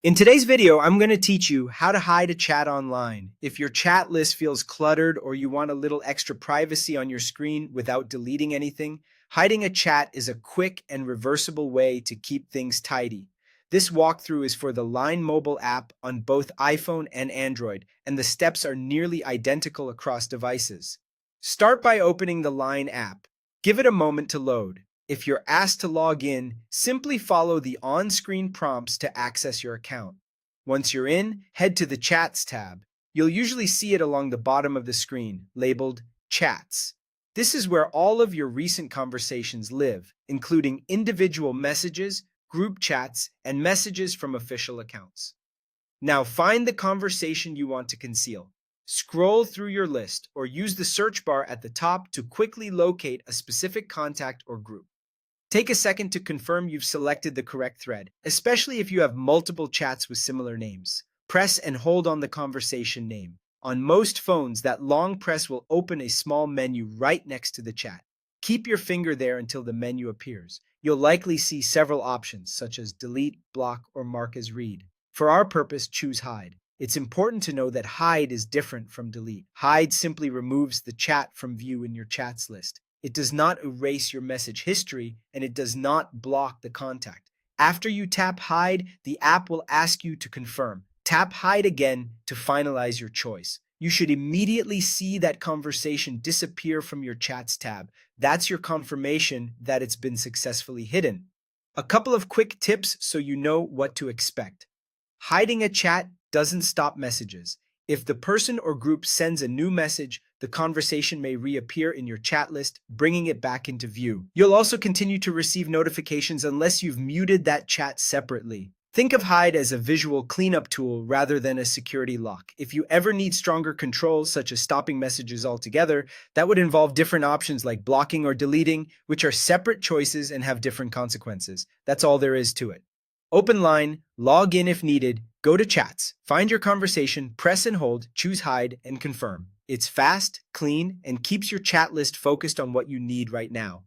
In today's video, I'm going to teach you how to hide a chat online. If your chat list feels cluttered or you want a little extra privacy on your screen without deleting anything, hiding a chat is a quick and reversible way to keep things tidy. This walkthrough is for the Line mobile app on both iPhone and Android, and the steps are nearly identical across devices. Start by opening the Line app. Give it a moment to load. If you're asked to log in, simply follow the on-screen prompts to access your account. Once you're in, head to the Chats tab. You'll usually see it along the bottom of the screen, labeled Chats. This is where all of your recent conversations live, including individual messages, group chats, and messages from official accounts. Now find the conversation you want to conceal. Scroll through your list or use the search bar at the top to quickly locate a specific contact or group. Take a second to confirm you've selected the correct thread, especially if you have multiple chats with similar names. Press and hold on the conversation name. On most phones, that long press will open a small menu right next to the chat. Keep your finger there until the menu appears. You'll likely see several options, such as delete, block, or mark as read. For our purpose, choose hide. It's important to know that hide is different from delete. Hide simply removes the chat from view in your chats list. It does not erase your message history, and it does not block the contact. After you tap hide, the app will ask you to confirm. Tap hide again to finalize your choice. You should immediately see that conversation disappear from your chats tab. That's your confirmation that it's been successfully hidden. A couple of quick tips so you know what to expect. Hiding a chat doesn't stop messages. If the person or group sends a new message, the conversation may reappear in your chat list, bringing it back into view. You'll also continue to receive notifications unless you've muted that chat separately. Think of hide as a visual cleanup tool rather than a security lock. If you ever need stronger controls, such as stopping messages altogether, that would involve different options like blocking or deleting, which are separate choices and have different consequences. That's all there is to it. Open Line, log in if needed, go to Chats, find your conversation, press and hold, choose hide, and confirm. It's fast, clean, and keeps your chat list focused on what you need right now.